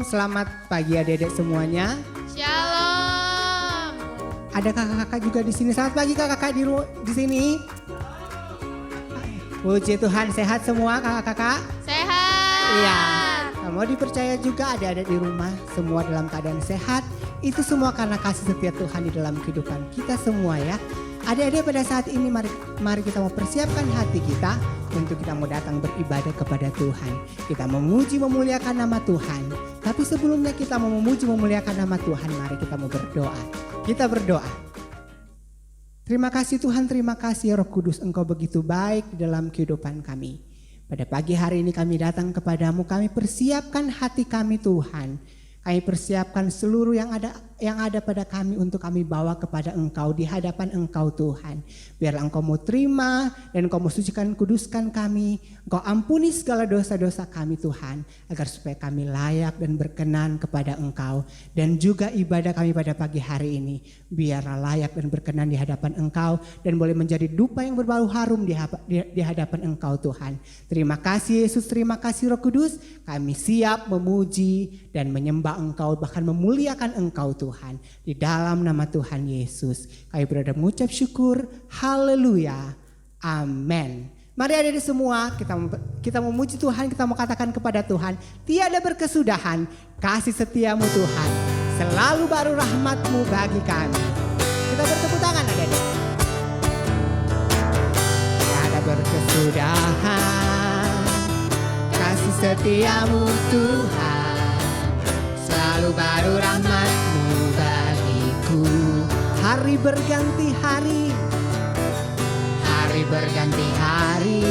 selamat pagi adik-adik semuanya. Shalom. Ada kakak-kakak juga di sini. Selamat pagi kakak-kakak di sini. Puji Tuhan, sehat semua kakak-kakak? Sehat. Iya. Mau dipercaya juga adik-adik di rumah semua dalam keadaan sehat. Itu semua karena kasih setia Tuhan di dalam kehidupan kita semua ya. Adik-adik pada saat ini mari kita mau persiapkan hati kita untuk kita mau datang beribadah kepada Tuhan. Kita memuji memuliakan nama Tuhan. Tapi sebelumnya kita mau memuji memuliakan nama Tuhan, mari kita mau berdoa. Kita berdoa. Terima kasih Tuhan, terima kasih Roh Kudus, Engkau begitu baik di dalam kehidupan kami. Pada pagi hari ini kami datang kepadamu, kami persiapkan hati kami Tuhan. Kami persiapkan seluruh yang ada pada kami untuk kami bawa kepada Engkau di hadapan Engkau Tuhan. Biarlah Engkau mau terima dan Engkau mau sucikan kuduskan kami. Engkau ampuni segala dosa-dosa kami Tuhan. Agar supaya kami layak dan berkenan kepada Engkau. Dan juga ibadah kami pada pagi hari ini. Biarlah layak dan berkenan di hadapan Engkau. Dan boleh menjadi dupa yang berbau harum di hadapan Engkau Tuhan. Terima kasih Yesus, terima kasih Roh Kudus. Kami siap memuji dan menyembah Engkau, bahkan memuliakan Engkau Tuhan. Di dalam nama Tuhan Yesus kami berada mengucap syukur. Haleluya. Amin. Mari adik-adik semua kita memuji Tuhan, kita mau katakan kepada Tuhan, tiada berkesudahan kasih setiamu Tuhan, selalu baru rahmatmu bagi kami. Kita bertepuk tangan adik-adik. Tiada berkesudahan kasih setiamu Tuhan, selalu baru rahmatmu bagiku. Hari berganti hari, hari berganti hari,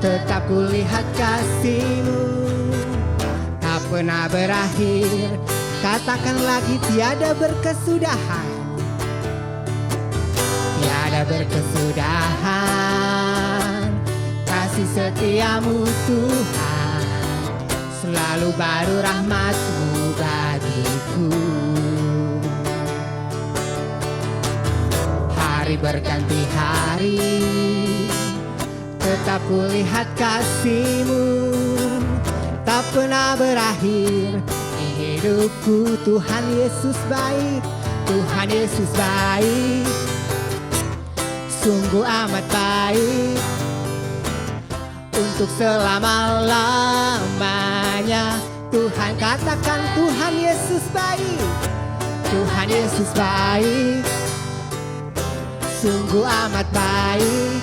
tetap kulihat kasih-Mu tak pernah berakhir. Katakan lagi, tiada berkesudahan, tiada berkesudahan kasih setiamu Tuhan, selalu baru rahmat-Mu bagiku. Hari berganti hari, tetap kulihat kasih-Mu tak pernah berakhir di hidupku. Tuhan Yesus baik, Tuhan Yesus baik, sungguh amat baik untuk selama-lamanya. Tuhan, katakan Tuhan Yesus baik, Tuhan Yesus baik, sungguh amat baik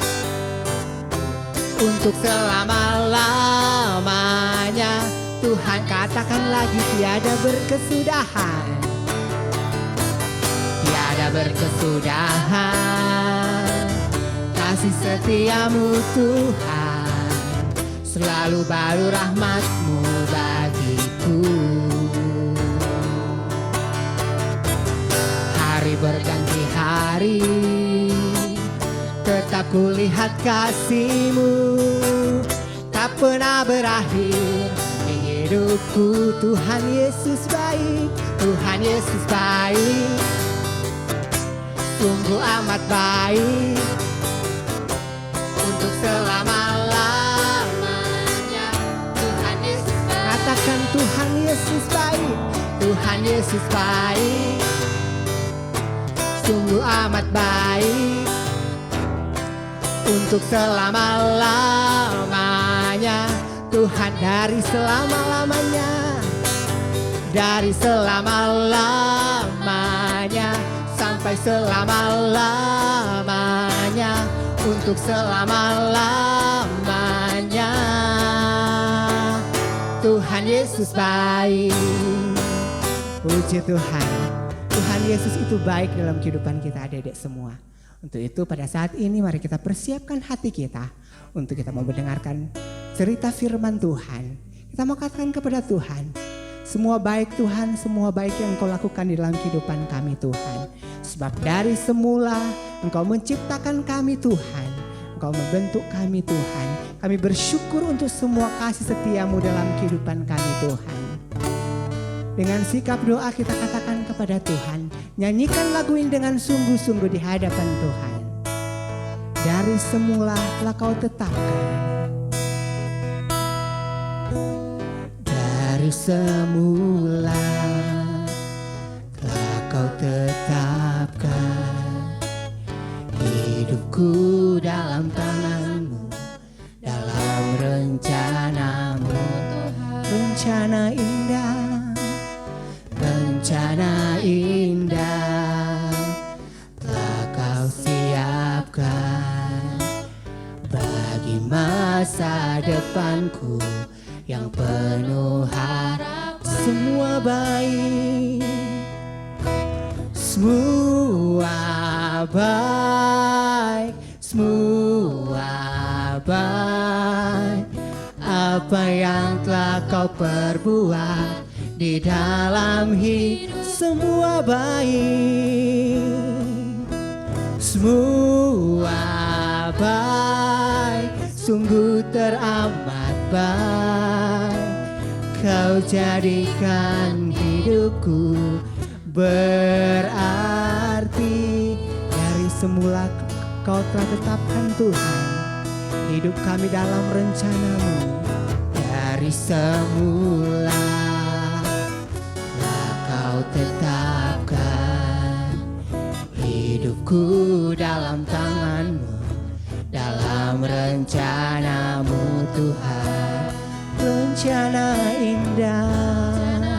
untuk selama-lamanya. Tuhan, katakan lagi, tiada berkesudahan, tiada berkesudahan kasih setiamu Tuhan, selalu baru rahmat-Mu bagiku. Hari berganti hari, tetap kulihat kasih-Mu tak pernah berakhir di hidupku. Tuhan Yesus baik, Tuhan Yesus baik, sungguh amat baik untuk selama-lamanya. Tuhan Yesus baik. Katakan Tuhan Yesus baik, Tuhan Yesus baik, sungguh amat baik untuk selama-lamanya. Tuhan, dari selama-lamanya, dari selama-lamanya sampai selama-lamanya, untuk selama-lamanya. Tuhan Yesus baik. Puji Tuhan. Tuhan Yesus itu baik dalam kehidupan kita adik-adik semua. Untuk itu pada saat ini mari kita persiapkan hati kita untuk kita mau mendengarkan cerita firman Tuhan. Kita mau katakan kepada Tuhan, semua baik Tuhan, semua baik yang Engkau lakukan di dalam kehidupan kami Tuhan. Sebab dari semula Engkau menciptakan kami Tuhan, Engkau membentuk kami Tuhan. Kami bersyukur untuk semua kasih setiamu dalam kehidupan kami Tuhan. Dengan sikap doa kita katakan kepada Tuhan, nyanyikan lagu ini dengan sungguh-sungguh di hadapan Tuhan. Dari semula telah Kau tetapkan, dari dari semula telah kau tetapkan hidupku dalam tanganmu, dalam rencanamu. Rencana indah, rencana indah telah kau siapkan bagi masa depanku yang penuh harap. Semua baik, semua baik, semua baik. Apa yang telah kau perbuat di dalam hidup, semua baik, semua baik, sungguh teramat baik. Kau jadikan hidupku berarti. Dari semula kau telah tetapkan Tuhan hidup kami dalam rencanamu. Dari semula telah kau tetapkan hidupku dalam tanganmu, dalam rencanamu Tuhan. Rencana indah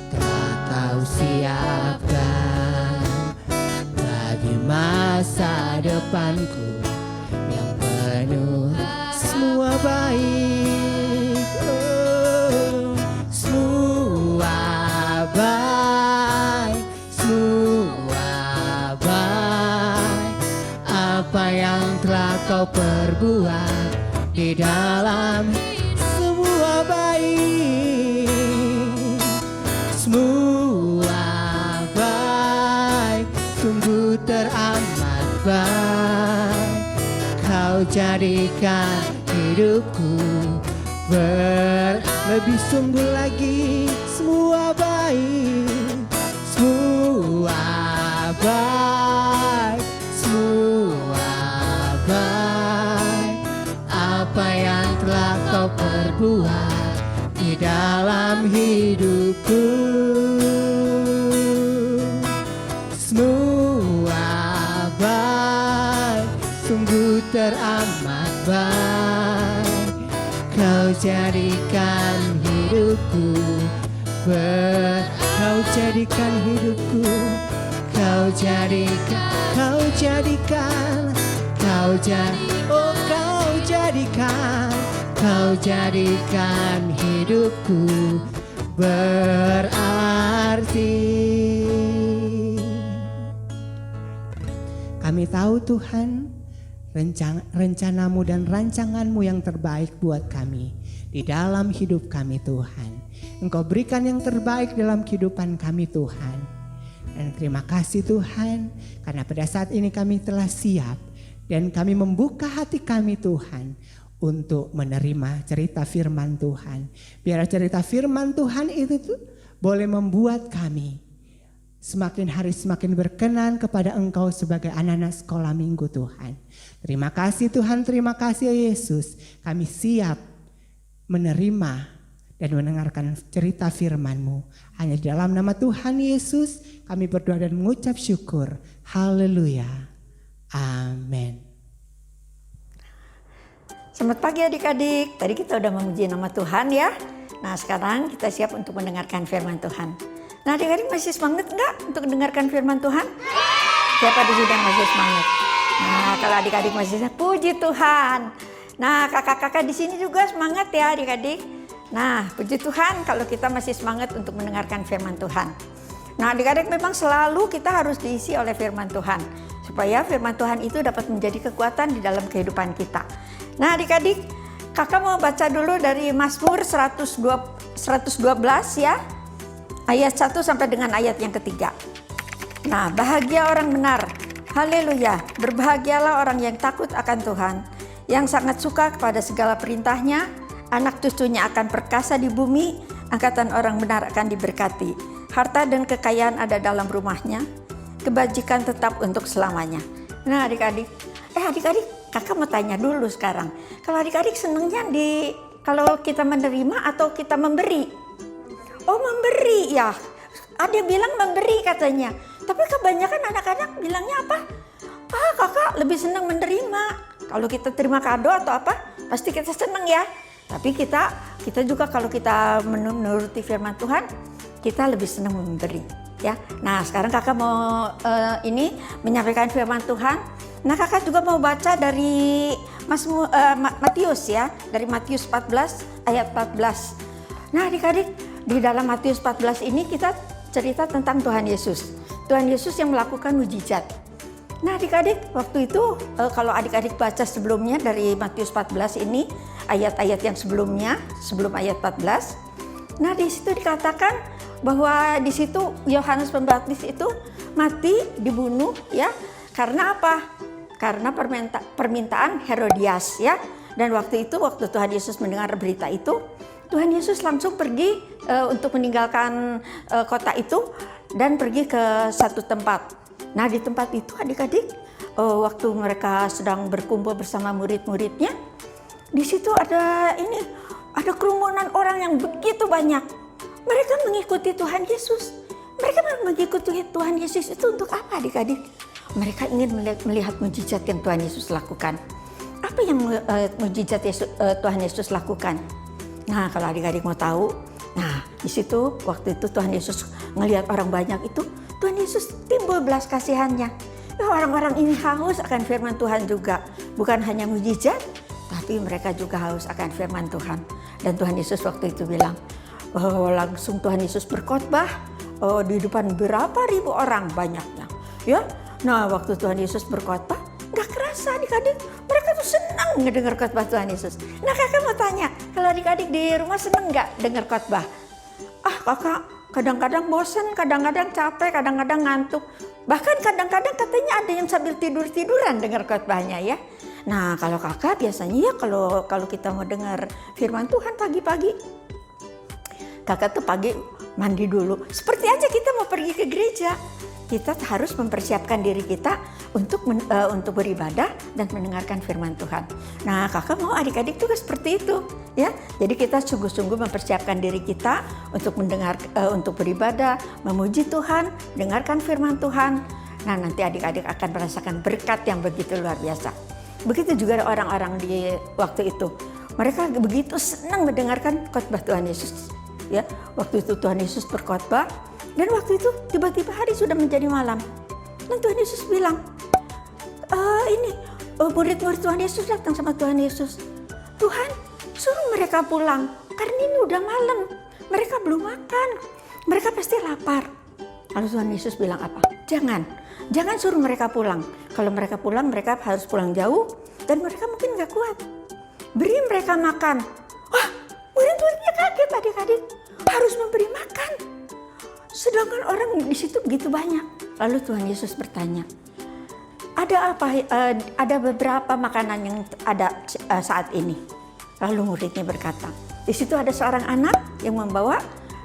telah kau siapkan bagi masa depanku yang penuh. Semua baik, oh, semua baik, semua baik. Apa yang telah kau perbuat di dalam, semua baik, semua baik, sungguh teramat baik. Kau jadikan hidupku lebih sungguh lagi. Semua baik, semua baik, semua baik. Apa yang telah kau perbuat di dalam hidupku, semua baik, sungguh teramat baik. Kau jadikan hidupku kau jadikan hidupku, kau jadikan, kau jadikan, kau jadikan hidupku berarti. Kami tahu Tuhan, rencanamu dan rancanganmu yang terbaik buat kami di dalam hidup kami Tuhan. Engkau berikan yang terbaik dalam kehidupan kami Tuhan. Dan terima kasih Tuhan, karena pada saat ini kami telah siap dan kami membuka hati kami Tuhan untuk menerima cerita firman Tuhan. Biar cerita firman Tuhan itu tuh boleh membuat kami semakin hari semakin berkenan kepada Engkau sebagai anak-anak sekolah minggu Tuhan. Terima kasih Tuhan, terima kasih Yesus. Kami siap menerima dan mendengarkan cerita firman-Mu. Hanya di dalam nama Tuhan Yesus kami berdoa dan mengucap syukur. Haleluya. Amin. Selamat pagi adik-adik. Tadi kita udah memuji nama Tuhan ya. Nah sekarang kita siap untuk mendengarkan firman Tuhan. Nah adik-adik masih semangat enggak untuk mendengarkan firman Tuhan? Siapa di sini yang masih semangat? Nah kalau adik-adik masih semangat, puji Tuhan. Nah kakak-kakak di sini juga semangat ya adik-adik. Nah puji Tuhan kalau kita masih semangat untuk mendengarkan firman Tuhan. Nah adik-adik memang selalu kita harus diisi oleh firman Tuhan. Supaya firman Tuhan itu dapat menjadi kekuatan di dalam kehidupan kita. Nah adik-adik, kakak mau baca dulu dari Mazmur 112 ya. Ayat 1 sampai dengan ayat yang ketiga. Nah bahagia orang benar, haleluya. Berbahagialah orang yang takut akan Tuhan, yang sangat suka kepada segala perintahnya. Anak cucunya akan perkasa di bumi, angkatan orang benar akan diberkati. Harta dan kekayaan ada dalam rumahnya, kebajikan tetap untuk selamanya. Nah adik-adik, kakak mau tanya dulu sekarang. Kalau adik-adik senangnya kalau kita menerima atau kita memberi? Oh, memberi ya. Ada yang bilang memberi katanya. Tapi kebanyakan anak-anak bilangnya apa? Ah, kakak lebih senang menerima. Kalau kita terima kado atau apa, pasti kita senang ya. Tapi kita juga kalau kita menuruti firman Tuhan, kita lebih senang memberi ya. Nah, sekarang kakak mau ini menyampaikan firman Tuhan. Nah, kakak juga mau baca dari Matius ya, dari Matius 14 ayat 14. Nah, adik-adik, di dalam Matius 14 ini kita cerita tentang Tuhan Yesus. Tuhan Yesus yang melakukan mujizat. Nah, adik-adik, waktu itu kalau adik-adik baca sebelumnya dari Matius 14 ini, ayat-ayat yang sebelumnya, sebelum ayat 14. Nah, di situ dikatakan bahwa di situ Yohanes Pembaptis itu mati, dibunuh ya. Karena apa? Karena permintaan Herodias ya. Dan waktu Tuhan Yesus mendengar berita itu, Tuhan Yesus langsung pergi untuk meninggalkan kota itu dan pergi ke satu tempat. Nah, di tempat itu adik-adik, waktu mereka sedang berkumpul bersama murid-muridnya, di situ ada kerumunan orang yang begitu banyak. Mereka mengikuti Tuhan Yesus. Mereka mengikuti Tuhan Yesus itu untuk apa, adik-adik? Mereka ingin melihat mujizat yang Tuhan Yesus lakukan. Apa yang mujizat Tuhan Yesus lakukan? Nah, kalau adik-adik mau tahu, nah di situ waktu itu Tuhan Yesus ngelihat orang banyak itu, Tuhan Yesus timbul belas kasihannya. Orang-orang ini haus akan firman Tuhan juga. Bukan hanya mujizat, tapi mereka juga haus akan firman Tuhan. Dan Tuhan Yesus waktu itu bilang, langsung Tuhan Yesus berkhotbah di depan berapa ribu orang banyaknya. Ya, nah waktu Tuhan Yesus berkhotbah, nggak kerasa adik-adik, mereka tuh senang mendengar khotbah Tuhan Yesus. Nah, kakak mau tanya, kalau adik-adik di rumah senang nggak dengar khotbah? Ah, kakak kadang-kadang bosan, kadang-kadang capek, kadang-kadang ngantuk. Bahkan kadang-kadang katanya ada yang sambil tidur-tiduran dengar khotbahnya ya. Nah, kalau kakak biasanya ya kalau kita mau dengar firman Tuhan pagi-pagi, kakak tuh pagi mandi dulu. Seperti aja kita mau pergi ke gereja. Kita harus mempersiapkan diri kita untuk beribadah dan mendengarkan firman Tuhan. Nah, kakak mau adik-adik juga seperti itu, ya. Jadi kita sungguh-sungguh mempersiapkan diri kita untuk beribadah, memuji Tuhan, dengarkan firman Tuhan. Nah, nanti adik-adik akan merasakan berkat yang begitu luar biasa. Begitu juga orang-orang di waktu itu. Mereka begitu senang mendengarkan khotbah Tuhan Yesus. Ya, waktu itu Tuhan Yesus berkhotbah. Dan waktu itu tiba-tiba hari sudah menjadi malam. Dan Tuhan Yesus bilang, murid-murid Tuhan Yesus datang sama Tuhan Yesus. Tuhan, suruh mereka pulang, karena ini udah malam. Mereka belum makan, mereka pasti lapar. Lalu Tuhan Yesus bilang apa? Jangan suruh mereka pulang. Kalau mereka pulang, mereka harus pulang jauh dan mereka mungkin gak kuat. Beri mereka makan. Wah, murid-muridnya kaget adik-adik, harus memberi makan. Sedangkan orang di situ begitu banyak. Lalu Tuhan Yesus bertanya, ada apa? Ada beberapa makanan yang ada saat ini. Lalu muridnya berkata, di situ ada seorang anak yang membawa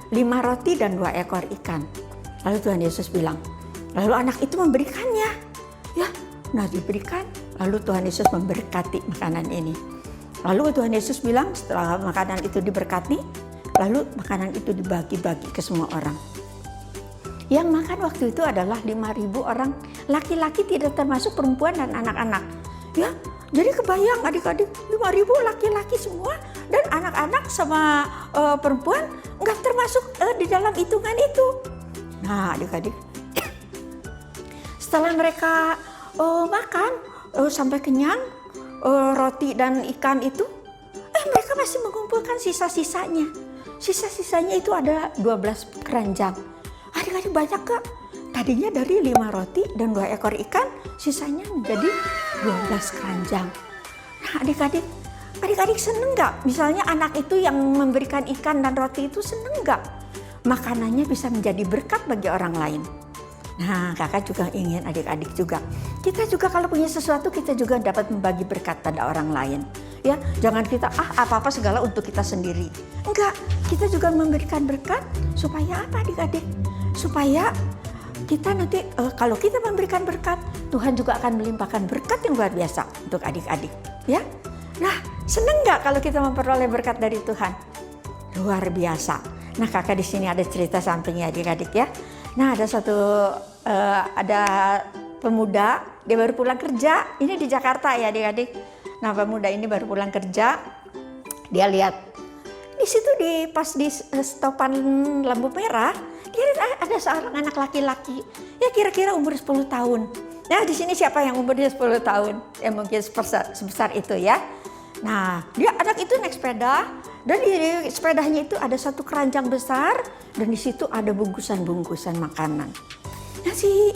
5 roti dan 2 ekor ikan. Lalu Tuhan Yesus bilang, lalu anak itu memberikannya. Ya, nah diberikan. Lalu Tuhan Yesus memberkati makanan ini. Lalu Tuhan Yesus bilang setelah makanan itu diberkati, lalu makanan itu dibagi-bagi ke semua orang. Yang makan waktu itu adalah 5.000 orang, laki-laki tidak termasuk perempuan dan anak-anak. Ya, jadi kebayang adik-adik 5.000 laki-laki semua dan anak-anak sama perempuan nggak termasuk di dalam hitungan itu. Nah, adik-adik, setelah mereka makan sampai kenyang roti dan ikan itu, mereka masih mengumpulkan sisa-sisanya. Sisa-sisanya itu ada 12 keranjang. Adik-adik banyak Kak. Tadinya dari 5 roti dan 2 ekor ikan, sisanya menjadi 12 keranjang. Nah, adik-adik seneng nggak? Misalnya anak itu yang memberikan ikan dan roti itu seneng nggak? Makanannya bisa menjadi berkat bagi orang lain. Nah, kakak juga ingin adik-adik juga. Kita juga kalau punya sesuatu, kita juga dapat membagi berkat pada orang lain. Ya, jangan kita apa-apa segala untuk kita sendiri. Enggak, kita juga memberikan berkat supaya apa adik-adik? Supaya kita nanti kalau kita memberikan berkat, Tuhan juga akan melimpahkan berkat yang luar biasa untuk adik-adik. Ya, nah Seneng nggak kalau kita memperoleh berkat dari Tuhan? Luar biasa. Nah, kakak di sini ada cerita sampingnya adik-adik ya. Nah, ada pemuda, dia baru pulang kerja. Ini di Jakarta ya adik-adik. Nah, pemuda ini baru pulang kerja. Dia lihat di situ pas di stopan lampu merah, dia lihat ada seorang anak laki-laki. Ya kira-kira umur 10 tahun. Nah, di sini siapa yang umurnya 10 tahun? Ya mungkin sebesar itu ya. Nah, anak itu naik sepeda dan di sepedanya itu ada satu keranjang besar dan di situ ada bungkusan-bungkusan makanan. Nah, si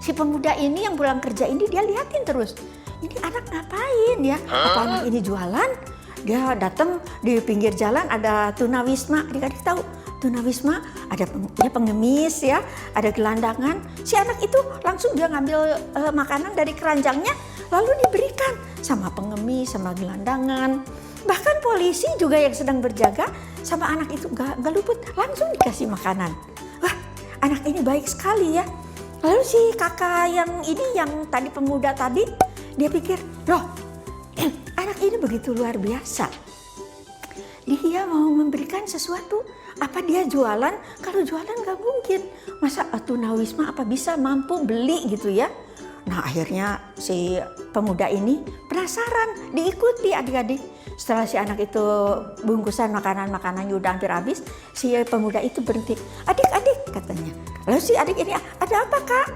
pemuda ini yang pulang kerja ini dia liatin terus. Ini anak ngapain ya? Apa anak ini jualan? Dia datang di pinggir jalan ada tunawisma. Adik-adik tahu tunawisma ada pengemis ya, ada gelandangan. Si anak itu langsung dia ngambil makanan dari keranjangnya lalu diberikan sama pengemis, sama gelandangan. Bahkan polisi juga yang sedang berjaga sama anak itu gak luput, langsung dikasih makanan. Wah, anak ini baik sekali ya. Lalu si kakak yang tadi pemuda tadi, dia pikir, loh anak ini begitu luar biasa. Dia mau memberikan sesuatu, apa dia jualan? Kalau jualan gak mungkin. Masa tunawisma apa bisa mampu beli gitu ya? Nah, akhirnya si pemuda ini penasaran, diikuti adik-adik. Setelah si anak itu bungkusan makanannya udah hampir habis, si pemuda itu berhenti. Adik-adik katanya. Lalu si adik ini, ada apa kak?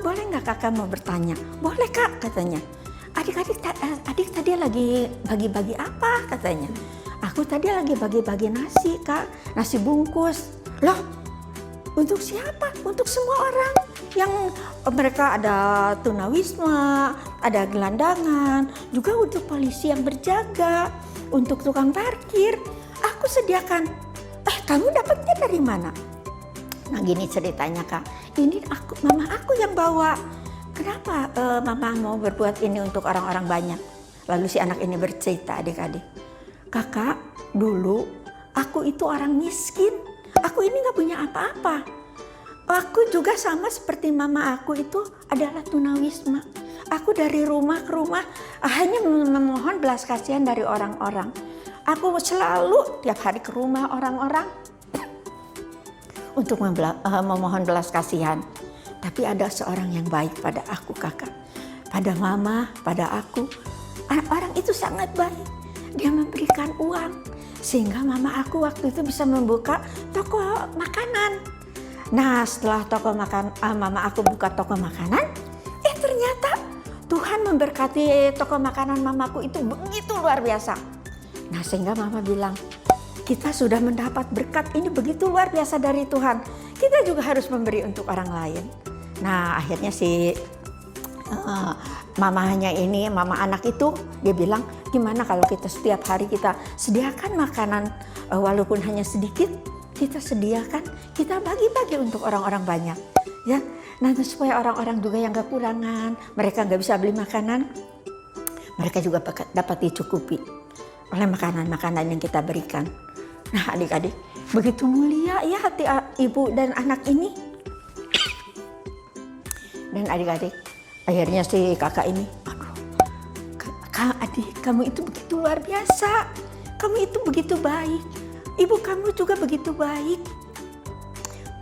Boleh nggak kakak mau bertanya? Boleh kak katanya. Adik tadi lagi bagi-bagi apa katanya? Aku tadi lagi bagi-bagi nasi kak, nasi bungkus. Loh, untuk siapa? Untuk semua orang. Yang mereka ada tunawisma, ada gelandangan, juga untuk polisi yang berjaga, untuk tukang parkir. Aku sediakan. Kamu dapatnya dari mana? Nah, gini ceritanya kak. Ini mama aku yang bawa. Kenapa mama mau berbuat ini untuk orang-orang banyak? Lalu si anak ini bercerita adik-adik. Kakak, dulu aku itu orang miskin. Aku ini gak punya apa-apa. Aku juga sama seperti mama aku itu adalah tunawisma. Aku dari rumah ke rumah hanya memohon belas kasihan dari orang-orang. Aku selalu tiap hari ke rumah orang-orang untuk memohon belas kasihan. Tapi ada seorang yang baik pada aku kakak. Pada mama, pada aku. Orang itu sangat baik. Dia memberikan uang. Sehingga mama aku waktu itu bisa membuka toko makanan. Nah, setelah mama aku buka toko makanan, ternyata Tuhan memberkati toko makanan mamaku itu begitu luar biasa. Nah, sehingga mama bilang, kita sudah mendapat berkat ini begitu luar biasa dari Tuhan. Kita juga harus memberi untuk orang lain. Nah, akhirnya mama anak itu, dia bilang, gimana kalau kita setiap hari kita sediakan makanan walaupun hanya sedikit, kita sediakan, kita bagi-bagi untuk orang-orang banyak, ya. Nanti supaya orang-orang juga yang kekurangan, mereka nggak bisa beli makanan, mereka juga dapat dicukupi oleh makanan-makanan yang kita berikan. Nah, adik-adik, begitu mulia ya hati ibu dan anak ini. Dan adik-adik, akhirnya si kakak ini, adik, kamu itu begitu luar biasa, kamu itu begitu baik. Ibu kamu juga begitu baik.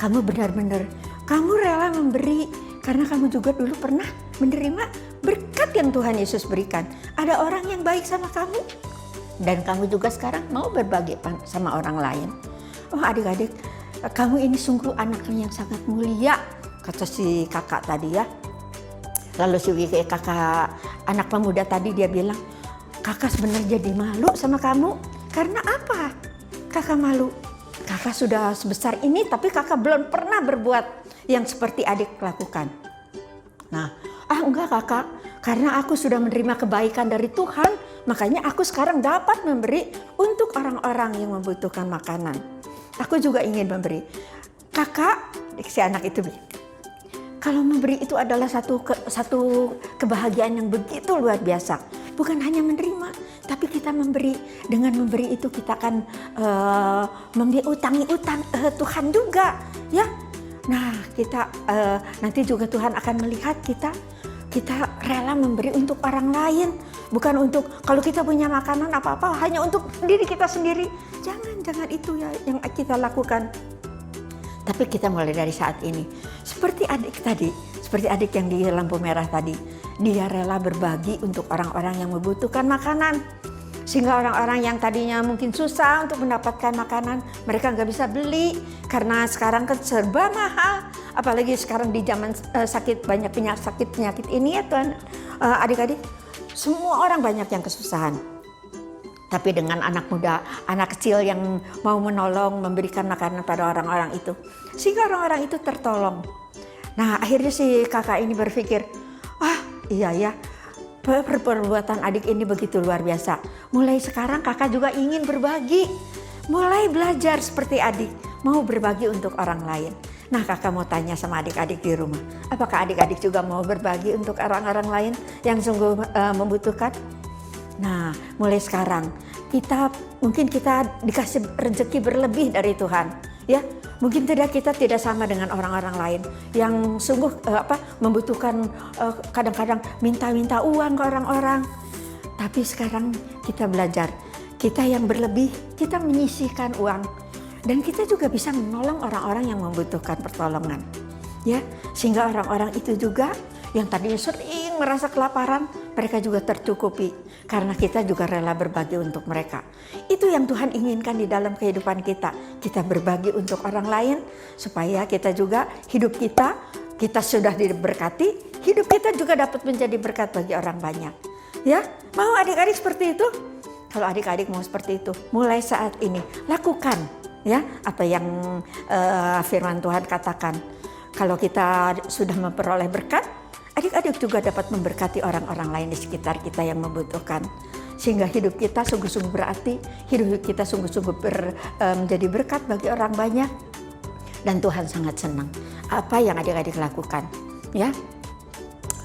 Kamu benar-benar, kamu rela memberi karena kamu juga dulu pernah menerima berkat yang Tuhan Yesus berikan. Ada orang yang baik sama kamu dan kamu juga sekarang mau berbagi sama orang lain. Oh adik-adik, kamu ini sungguh anaknya yang sangat mulia, kata si kakak tadi ya. Lalu si kakak anak pemuda tadi dia bilang, kakak sebenarnya jadi malu sama kamu. Karena apa? Kakak malu, kakak sudah sebesar ini tapi kakak belum pernah berbuat yang seperti adik lakukan. Nah, enggak kakak, karena aku sudah menerima kebaikan dari Tuhan, makanya aku sekarang dapat memberi untuk orang-orang yang membutuhkan makanan. Aku juga ingin memberi. Kakak, si anak itu bilang, kalau memberi itu adalah satu kebahagiaan yang begitu luar biasa. Bukan hanya menerima, tapi kita memberi. Dengan memberi itu kita akan mengutangi utang Tuhan juga, ya. Nah, kita nanti juga Tuhan akan melihat kita kita rela memberi untuk orang lain. Bukan untuk kalau kita punya makanan apa-apa hanya untuk diri kita sendiri. Jangan itu ya yang kita lakukan. Tapi kita mulai dari saat ini. Seperti adik tadi, seperti adik yang di lampu merah tadi. Dia rela berbagi untuk orang-orang yang membutuhkan makanan. Sehingga orang-orang yang tadinya mungkin susah untuk mendapatkan makanan, mereka nggak bisa beli. Karena sekarang kan serba mahal. Apalagi sekarang di zaman sakit, banyak penyakit ini ya Tuhan, adik-adik. Semua orang banyak yang kesusahan. Tapi dengan anak muda, anak kecil yang mau menolong, memberikan makanan pada orang-orang itu. Sehingga orang-orang itu tertolong. Nah akhirnya si kakak ini berpikir, iya ya, perbuatan adik ini begitu luar biasa. Mulai sekarang kakak juga ingin berbagi. Mulai belajar seperti adik, mau berbagi untuk orang lain. Nah kakak mau tanya sama adik-adik di rumah, apakah adik-adik juga mau berbagi untuk orang-orang lain yang sungguh membutuhkan? Nah mulai sekarang mungkin kita dikasih rezeki berlebih dari Tuhan, ya. Mungkin kita tidak sama dengan orang-orang lain yang sungguh membutuhkan, kadang-kadang minta uang ke orang-orang. Tapi sekarang kita belajar, kita yang berlebih, kita menyisihkan uang. Dan kita juga bisa menolong orang-orang yang membutuhkan pertolongan. Ya, sehingga orang-orang itu juga yang tadinya sering merasa kelaparan, mereka juga tercukupi. Karena kita juga rela berbagi untuk mereka. Itu yang Tuhan inginkan di dalam kehidupan kita. Kita berbagi untuk orang lain, supaya kita juga, hidup kita sudah diberkati, hidup kita juga dapat menjadi berkat bagi orang banyak. Ya, mau adik-adik seperti itu? Kalau adik-adik mau seperti itu, mulai saat ini, lakukan. Ya, apa yang firman Tuhan katakan. Kalau kita sudah memperoleh berkat, adik-adik juga dapat memberkati orang-orang lain di sekitar kita yang membutuhkan. Sehingga hidup kita sungguh-sungguh berarti, hidup kita sungguh-sungguh menjadi berkat bagi orang banyak. Dan Tuhan sangat senang apa yang adik-adik lakukan. Ya,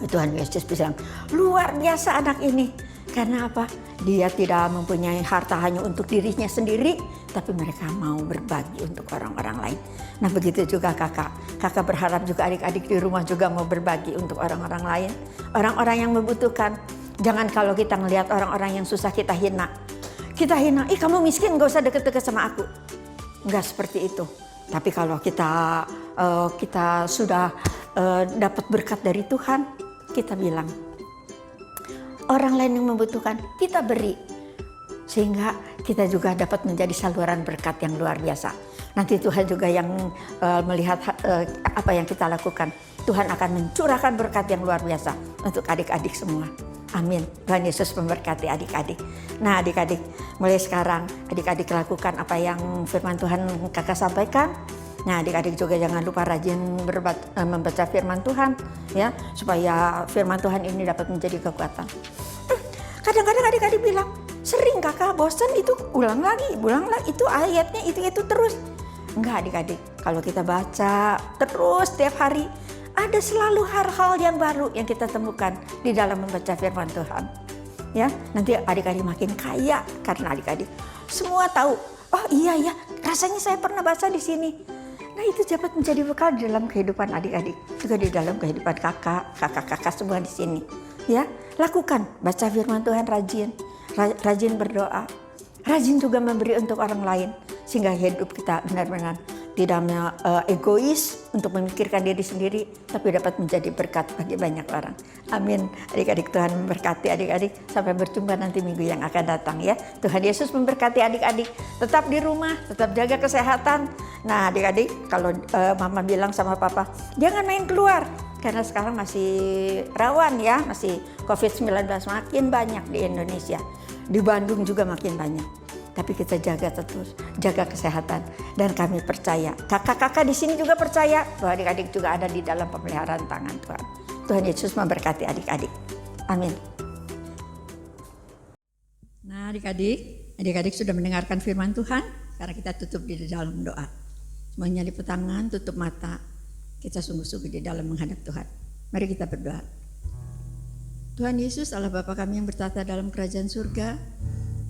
Tuhan Yesus bilang, luar biasa anak ini. Karena apa? Dia tidak mempunyai harta hanya untuk dirinya sendiri, tapi mereka mau berbagi untuk orang-orang lain. Nah begitu juga kakak. Kakak berharap juga adik-adik di rumah juga mau berbagi untuk orang-orang lain. Orang-orang yang membutuhkan. Jangan kalau kita ngelihat orang-orang yang susah kita hina. Kita hina, kamu miskin gak usah deket-deket sama aku. Enggak seperti itu. Tapi kalau kita sudah dapat berkat dari Tuhan, kita bilang, orang lain yang membutuhkan, kita beri. Sehingga kita juga dapat menjadi saluran berkat yang luar biasa. Nanti Tuhan juga yang melihat apa yang kita lakukan. Tuhan akan mencurahkan berkat yang luar biasa untuk adik-adik semua. Amin. Tuhan Yesus memberkati adik-adik. Nah adik-adik, mulai sekarang adik-adik lakukan apa yang firman Tuhan kakak sampaikan. Nah adik-adik juga jangan lupa rajin membaca firman Tuhan, ya, supaya firman Tuhan ini dapat menjadi kekuatan. Kadang-kadang adik-adik bilang, sering kakak bosan itu ulang lagi, itu ayatnya itu terus. Enggak adik-adik, kalau kita baca terus setiap hari, ada selalu hal-hal yang baru yang kita temukan di dalam membaca firman Tuhan. Ya, nanti adik-adik makin kaya karena adik-adik semua tahu, oh iya ya, rasanya saya pernah baca di sini. Nah itu dapat menjadi bekal di dalam kehidupan adik-adik, juga di dalam kehidupan kakak-kakak semua di sini. Ya, lakukan baca firman Tuhan rajin berdoa, rajin juga memberi untuk orang lain, sehingga hidup kita benar-benar tidak egois untuk memikirkan diri sendiri, tapi dapat menjadi berkat bagi banyak orang. Amin. Adik-adik, Tuhan memberkati adik-adik. Sampai berjumpa nanti minggu yang akan datang ya. Tuhan Yesus memberkati adik-adik. Tetap di rumah, tetap jaga kesehatan. Nah adik-adik, kalau mama bilang sama papa, jangan main keluar. Karena sekarang masih rawan ya, masih COVID-19 makin banyak di Indonesia. Di Bandung juga makin banyak. Tapi kita jaga kesehatan, dan kami percaya, kakak-kakak di sini juga percaya bahwa adik-adik juga ada di dalam pemeliharaan tangan Tuhan. Tuhan Yesus memberkati adik-adik. Amin. Nah adik-adik sudah mendengarkan firman Tuhan. Sekarang kita tutup di dalam doa. Semuanya liput tangan, tutup mata. Kita sungguh-sungguh di dalam menghadap Tuhan. Mari kita berdoa. Tuhan Yesus, Allah Bapa kami yang bertata dalam kerajaan surga,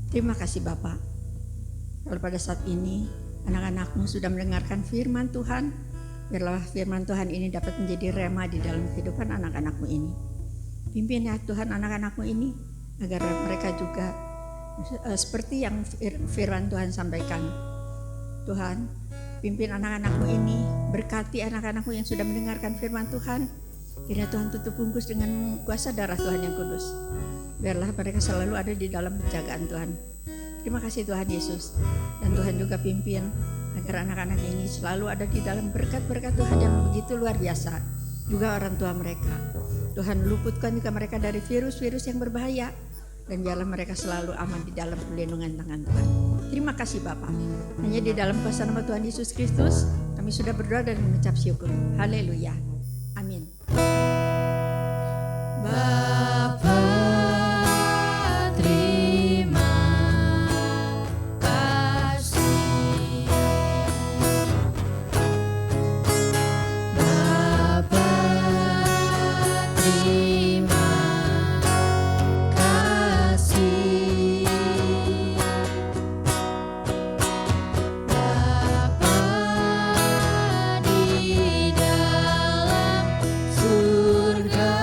terima kasih Bapa. Kalau pada saat ini anak-anakmu sudah mendengarkan firman Tuhan, biarlah firman Tuhan ini dapat menjadi rema di dalam kehidupan anak-anakmu ini. Pimpin ya Tuhan anak-anakmu ini agar mereka juga seperti yang firman Tuhan sampaikan. Tuhan, pimpin anak-anakmu ini, berkati anak-anakmu yang sudah mendengarkan firman Tuhan. Kiranya Tuhan tutup bungkus dengan kuasa darah Tuhan yang kudus. Biarlah mereka selalu ada di dalam penjagaan Tuhan. Terima kasih Tuhan Yesus. Dan Tuhan juga pimpin agar anak-anak ini selalu ada di dalam berkat-berkat Tuhan yang begitu luar biasa. Juga orang tua mereka. Tuhan luputkan juga mereka dari virus-virus yang berbahaya. Dan biarlah mereka selalu aman di dalam perlindungan tangan Tuhan. Terima kasih Bapa. Hanya di dalam kuasa nama Tuhan Yesus Kristus kami sudah berdoa dan mengucap syukur. Haleluya. Amin. Bapa, terima kasih. Bapa, terima kasih. Bapa di dalam surga,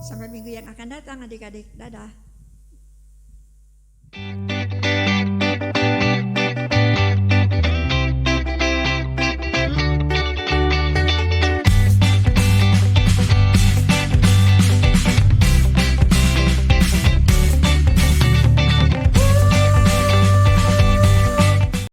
Sampai minggu yang akan datang adik-adik. Dadah.